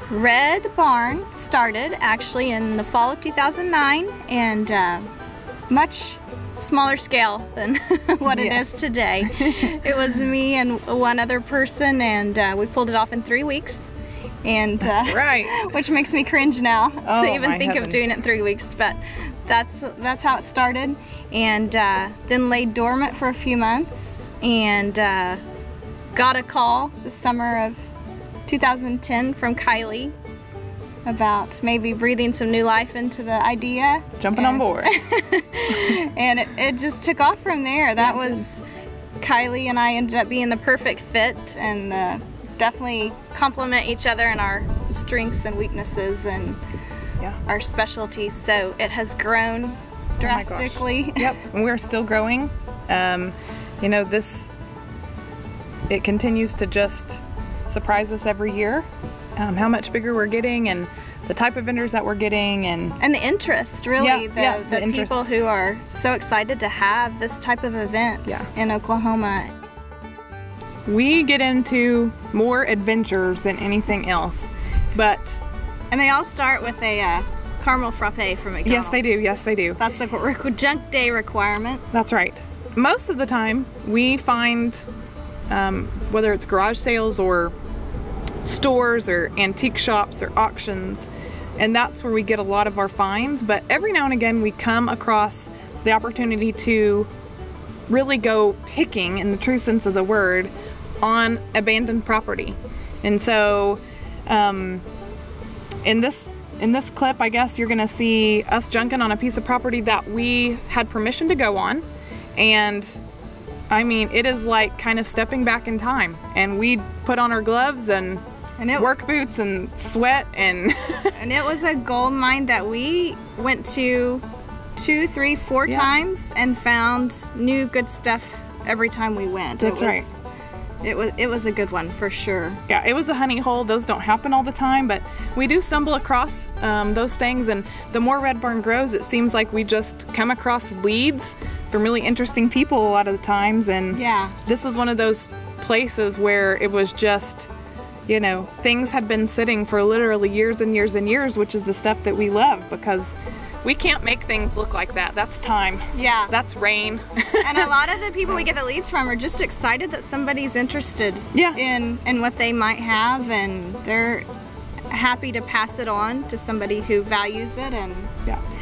Red Barn started actually in the fall of 2009, and much smaller scale than what it is today. It was me and one other person, and we pulled it off in 3 weeks. And that's right. Which makes me cringe now to even think heavens. of doing it in 3 weeks, but that's how it started. And then laid dormant for a few months, and got a call the summer of 2010 from Kylie about maybe breathing some new life into the idea. Jumping on board. And it just took off from there. That was Kylie and I ended up being the perfect fit, and definitely complement each other in our strengths and weaknesses and our specialties. So it has grown drastically. Yep, and we're still growing. You know, it continues to just surprise us every year, how much bigger we're getting and the type of vendors that we're getting, and the interest, really. The interest. People who are so excited to have this type of event in Oklahoma. We get into more adventures than anything else, and they all start with a caramel frappe from McDonald's. Yes, they do. Yes, they do. That's the junk day requirement. That's right. Most of the time, we find whether it's garage sales or stores or antique shops or auctions, and that's where we get a lot of our finds. But every now and again, we come across the opportunity to really go picking, in the true sense of the word, on abandoned property. And so in this clip, I guess you're gonna see us junking on a piece of property that we had permission to go on. And I mean, it is like kind of stepping back in time, and we put on our gloves and work boots and sweat and and it was a gold mine that we went to 2, 3, 4 times and found new good stuff every time we went. That's right. It was a good one for sure. Yeah, it was a honey hole. Those don't happen all the time, but we do stumble across those things, and the more Red Barn grows, it seems like we just come across leads from really interesting people a lot of the times. And this was one of those places where it was just, you know, things had been sitting for literally years and years and years, which is the stuff that we love, because we can't make things look like that. That's time. Yeah. That's rain. And a lot of the people we get the leads from are just excited that somebody's interested in what they might have, and they're happy to pass it on to somebody who values it. And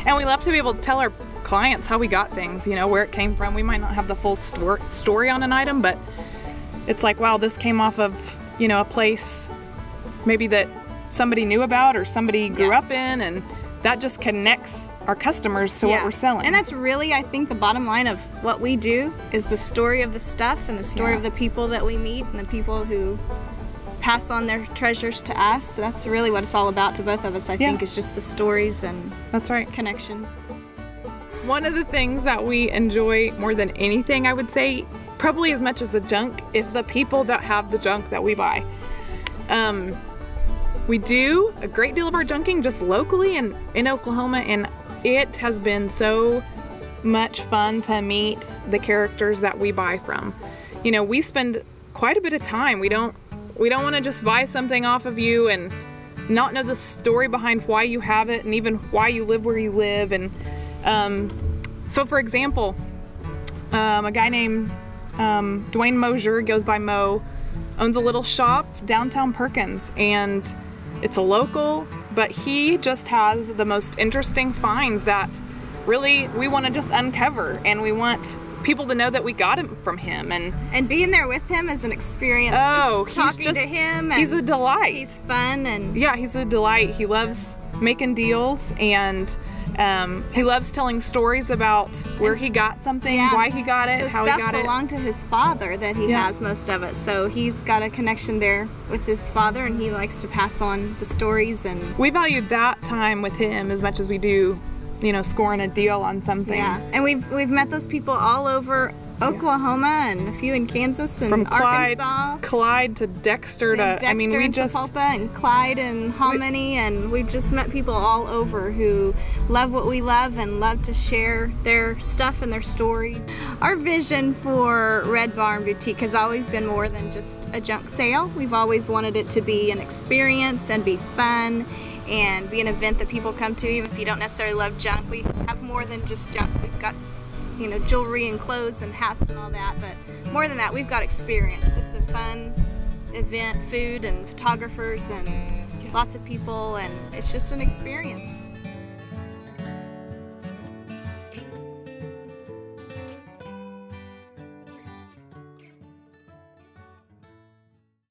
and we love to be able to tell our clients how we got things, you know, where it came from. We might not have the full story on an item, but it's like, wow, this came off of, you know, a place maybe that somebody knew about or somebody grew up in, and that just connects our customers to what we're selling. And that's really, I think, the bottom line of what we do is the story of the stuff and the story of the people that we meet and the people who pass on their treasures to us. So that's really what it's all about to both of us, I think, is just the stories and connections. One of the things that we enjoy more than anything, I would say, probably as much as the junk, is the people that have the junk that we buy. We do a great deal of our junking just locally and in Oklahoma, and it has been so much fun to meet the characters that we buy from. You know, we spend quite a bit of time. We don't want to just buy something off of you and not know the story behind why you have it and even why you live where you live. And so for example, a guy named Dwayne Mosier, goes by Mo, owns a little shop downtown Perkins, and it's a local, but he just has the most interesting finds that really we want to just uncover, and we want people to know that we got him from him. And being there with him is an experience. Oh, just talking to him. And he's a delight. He's fun, and yeah, he's a delight. He loves making deals, and he loves telling stories about where he got something, why he got it, how he got it. The stuff belonged to his father that he has most of it, so he's got a connection there with his father, and he likes to pass on the stories. And we valued that time with him as much as we do, you know, scoring a deal on something. Yeah, and we've met those people all over Oklahoma and a few in Kansas and From Arkansas. Clyde to Dexter to, Dexter I mean, we and just, Sapulpa and Clyde and Hominy, and we've just met people all over who love what we love and love to share their stuff and their stories. Our vision for Red Barn Boutique has always been more than just a junk sale. We've always wanted it to be an experience and be fun and be an event that people come to, even if you don't necessarily love junk. We have more than just junk. We've got, you know, jewelry and clothes and hats and all that, but more than that, we've got experience. Just a fun event, food and photographers and lots of people, and it's just an experience.